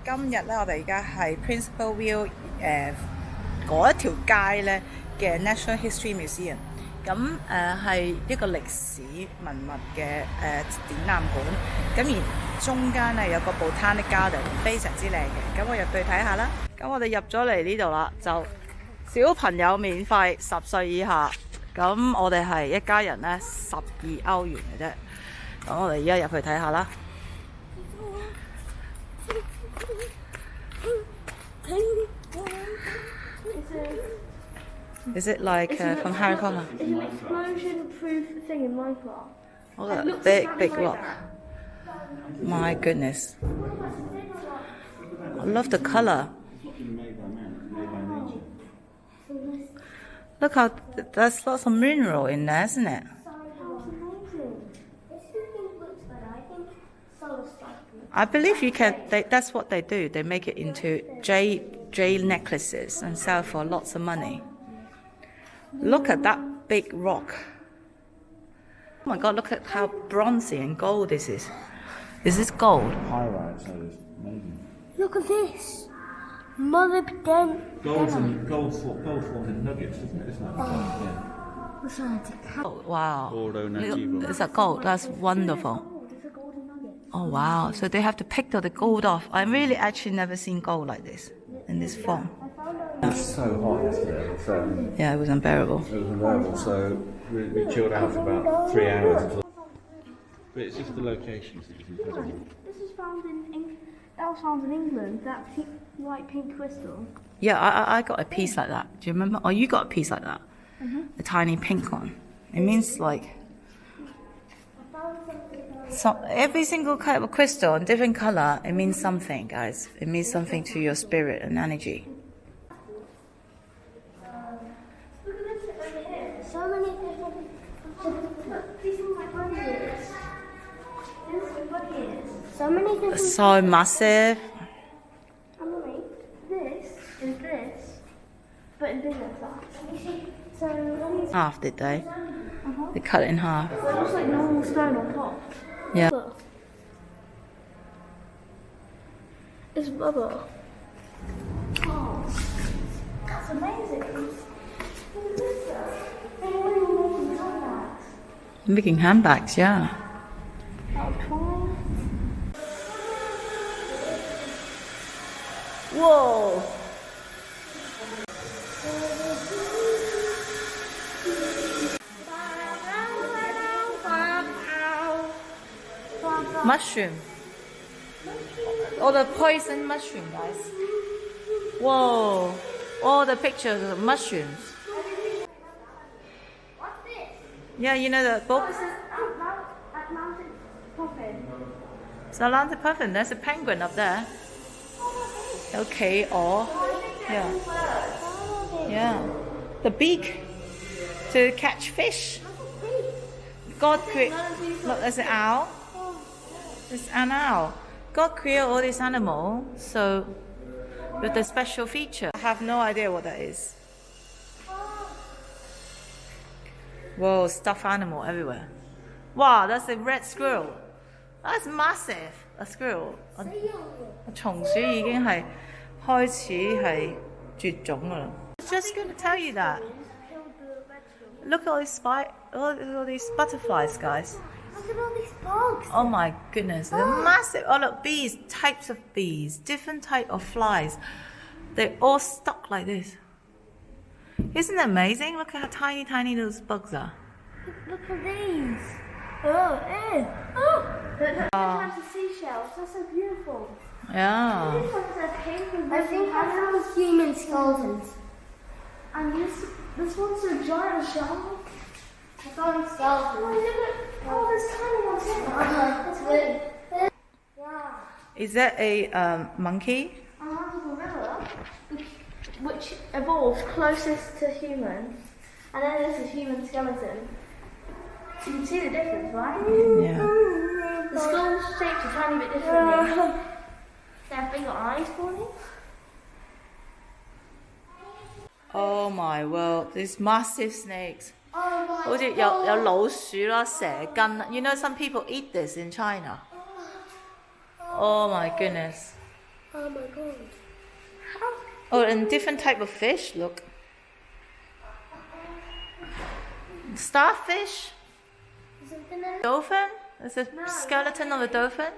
今日咧，我哋而家係 Principal View 嗰一條街咧嘅 National History Museum， 咁係一個歷史文物嘅展覽館。咁而中間咧有個 Botanic Garden， 非常之靚嘅。咁我入去睇下啦。咁我哋入咗嚟呢度啦，就小朋友免費10歲以下。咁我哋係一家人咧12歐元嘅啫。咁我哋而家入去睇下啦。Is it like from Harry Potter? It's an explosion-proof thing in Minecraft. Oh, that big rock. My goodness. I love the colour. Look how there's lots of mineral in there, isn't it? I believe you can. That's what they do. They make it into jade necklaces and sell for lots of money. Look at that big rock. Oh my God! Look at how bronzy and gold this is. Is this gold? Pyrite, so it's amazing. Look at this. Mother Gold formed in nuggets, isn't it? Isn't that Oh, wow. Ordo nativo. Is that gold? That's wonderful. Oh wow, so they have to pick the gold off. I really actually never seen gold like this, in this form. It's so hot yesterday, so Yeah, it was unbearable. it was unbearable, so we chilled out for about 3 hours. But it's just the locations that you can put in. This was found in England. That was found in England. That white pink crystal. Yeah, I got a piece like that. Do you remember? Oh, you got a piece like that. A tiny pink one. It means like... So every single kind of crystal and different color, it means something, guys. It means something to your spirit and energy. Look at this over here. So many different. These are my bunnies. These are bunnies. So many different. So massive. Emily, this is this, but in bigger size. So when you Half, did they? They cut it in half. so it looks like normal stone on top. Yeah. Look. It's rubber. Oh, that's amazing. Look at this stuff. They're really making handbags. Making handbags, yeah. I'll try. Whoa! Mushroom. Oh, the poison mushroom, guys. Whoa! All the pictures of mushrooms. What's this? Yeah, you know the book? This is Atlantic Puffin. It's Atlantic puffin. There's a penguin up there. Okay, or yeah, yeah. The beak to catch fish. God create. Look, there's an owl. There's an owl. God created all these animals, so with a special feature. I have no idea what that is. Whoa, stuffed animal everywhere. Wow, that's a red squirrel. That's massive. A squirrel. 松鼠已經係開始係絕種㗎啦。Just gonna tell you that. Look at all these butterflies, guys. Look at all these bugs. Oh my goodness, they're massive. Oh look, bees, types of bees, different type of flies. They're all stuck like this. Isn't it amazing? Look at how tiny those bugs are. Look at these. Oh, ew. Oh. Look at the seashells. That's so beautiful. Yeah. These ones are pink and I think I found human skeletons. And this one's a giant shark. I found skeletons. Oh, look at there's tiny ones here. That's good. Yeah. Is that a monkey? I have a gorilla, which evolved closest to humans. And then there's a human skeleton. You can see the difference, right? Yeah. The skull's shaped a tiny bit differently. They have bigger eyes for it. Oh my word, these massive snakes. Oh my 好似有老鼠啦、蛇根啦。You know some people eat this in China. Oh my goodness. Oh my god. Oh, and different type of fish, look. Starfish, Something else? dolphin. There's a skeleton of a dolphin.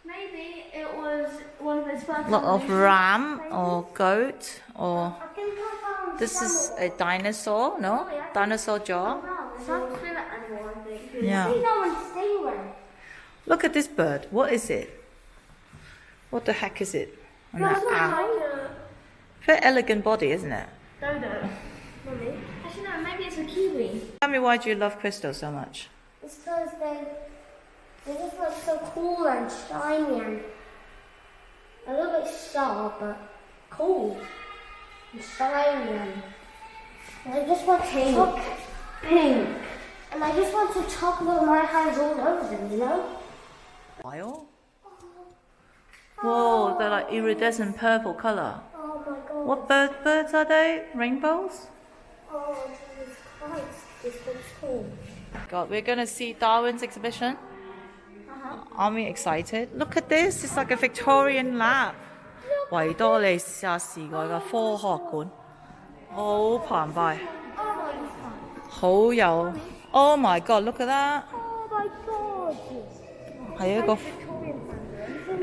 Maybe it was one of those first. Lot of ram or goat or I think I found this is a dinosaur, no? Dinosaur jaw. some spirit animal, I think. Yeah. I think that one's stingray. Look at this bird. What is it? What the heck is it? On No, that it's not owl. like a Very elegant body, isn't it? dodo. Maybe. Actually, no, maybe it's a kiwi. Tell me, why do you love crystals so much? It's because they just look so cool and shiny and a little bit sharp, but cool and shiny and I just want to pink. And I just want to chocolate my hands all over them, you know? Wild. Whoa, they're like iridescent purple colour. Oh my god. What birds are they? Rainbows? Oh, Jesus Christ. This looks cool. God, we're going to see Darwin's exhibition. Aren't we excited? Look at this, it's like a Victorian lab. 維多利亞時代嘅科學館，好澎湃，好有 Oh my God, look at that! Oh my god. 係一個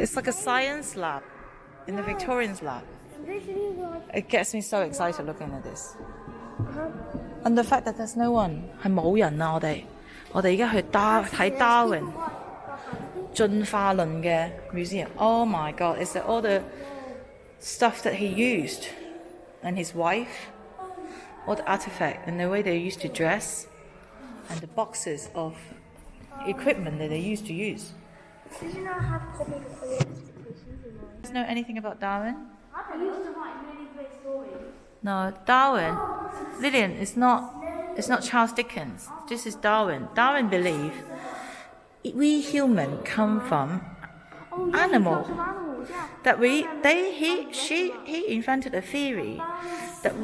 It's like a science lab in the Victorians lab. This is like It gets me so excited looking at this. And the fact that there's no one 係冇人啊！我哋而家去睇 Darwin 進化論嘅 museum. Oh my God! It's all the stuff that he used and his wife, all the artifact and the way they used to dress, and the boxes of equipment that they used to use. Did you not have copies of the expectations in mind? Do you know anything about Darwin? I used to write really great stories. No, Darwin. Lillian, it's not Charles Dickens. This is Darwin. Darwin believed we human come from animal. That he invented a theory that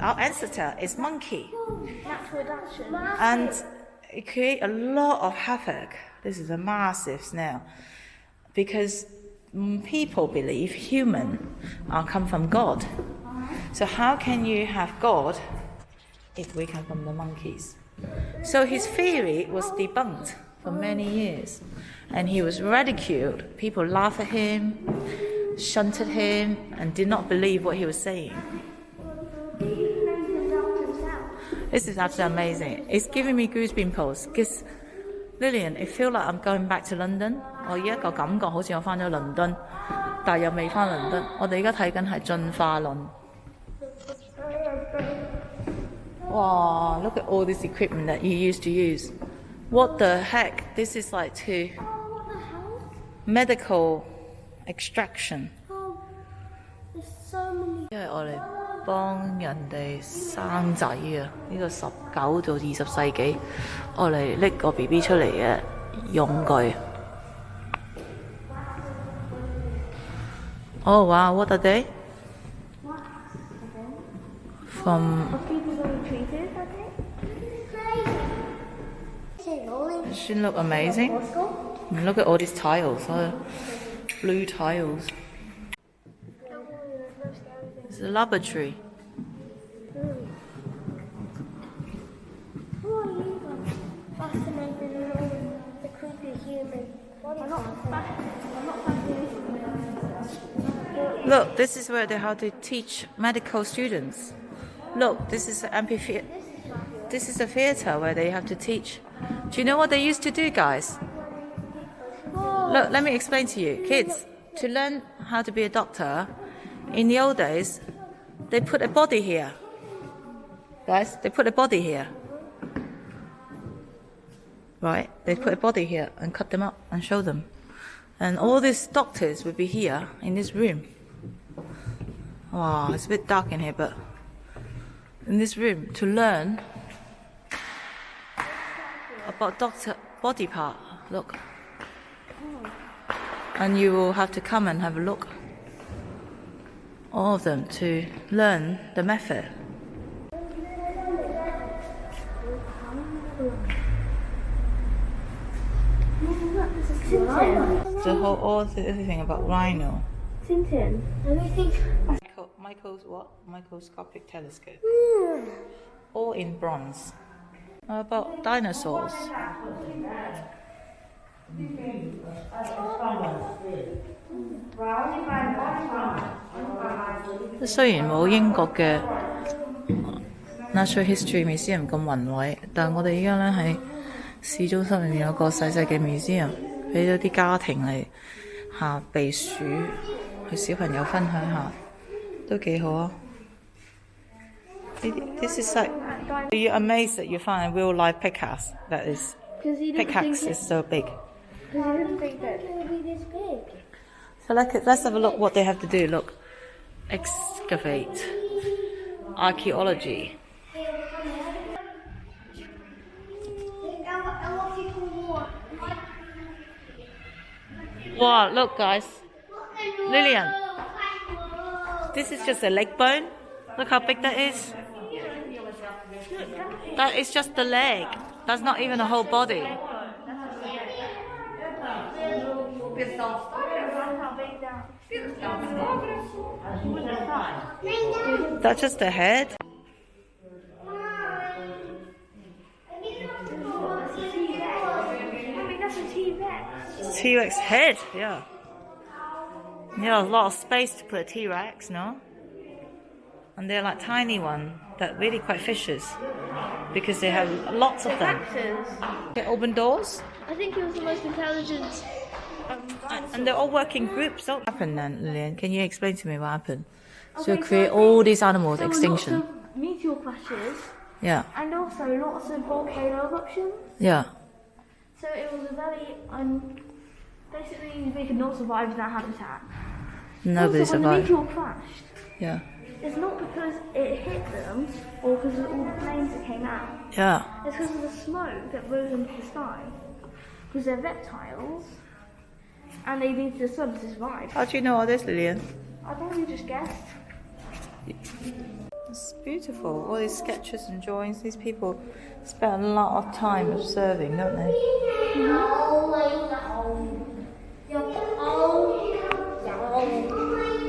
our ancestor is monkey, Natural adaptation. and it create a lot of havoc. This is a massive snail, because people believe human come from God. So how can you have God if we come from the monkeys? So his theory was debunked for many years, and he was ridiculed. People laughed at him, shunted him, and did not believe what he was saying. This is absolutely amazing. It's giving me goosebumps. Because Lillian, it feels like I'm going back to London. 我而家個感覺好似我翻咗倫敦，但係又未翻倫敦。我哋而家睇緊係進化論。Wow, look at all this equipment that you used to use. What the heck? This is like to What the hell? medical extraction. Oh, there's so many. 因為我哋幫人哋生仔啊，呢個19到20世紀，我嚟拎個 BB 出嚟嘅用具。Oh wow, what are they? From People being treated, I think. Crazy. Shouldn't look amazing. And look at all these tiles, blue tiles. It's a laboratory. Who are you? Fascinated in all the creepy human body parts. I'm not fascinated. Look, this is where they have to teach medical students. Look, this is an amphitheater. This is a theatre where they have to teach. Do you know what they used to do, guys? Look, let me explain to you. Kids, to learn how to be a doctor, in the old days, they put a body here. Guys, they put a body here. Right? They put a body here and cut them up and show them. And all these doctors would be here in this room. Wow, it's a bit dark in here, but in this room to learn about doctor body part. Look. And you will have to come and have a look. All of them to learn the method. The whole everything about rhino. Tintin. Let me think. Microscopic telescope. All in bronze. How about dinosaurs? 雖然冇英國嘅 Natural History Museum 咁宏偉，但係我哋依家咧喺市中心入面有個細細嘅 museum， 俾咗啲家庭嚟避暑，去小朋友分享下，都幾好啊！This is like, are you amazed that you find a real life pickaxe that is pickaxe is so big? Because I didn't think that it would be this big. So let's have a look what they have to do. Look, excavate, archaeology. Wow, look guys, Lillian, this is just a leg bone. Look how big that is. That is just the leg. That's not even the whole body. That's just the head. That's a T-Rex. T-Rex head, yeah. Yeah, a lot of space to put a T-Rex, no? And they're like tiny ones that really quite vicious because they have lots of them. They open doors. I think it was the most intelligent. And they're all working groups. What happened then, Lillian? Can you explain to me what happened? So create all these animals, extinction. Lots of meteor crashes. Yeah. And also lots of volcano eruptions. Yeah. So it was a very basically they could not survive in that habitat. Nobody also, survived. When the meteor crashed, Yeah. it's not because it hit them or because of all the planes that came out. Yeah. It's because of the smoke that rose into the sky. Because they're reptiles and they need the sun to survive. How do you know all this, Lillian? I probably just guessed. It's beautiful. All these sketches and drawings. These people spend a lot of time observing, don't they? No.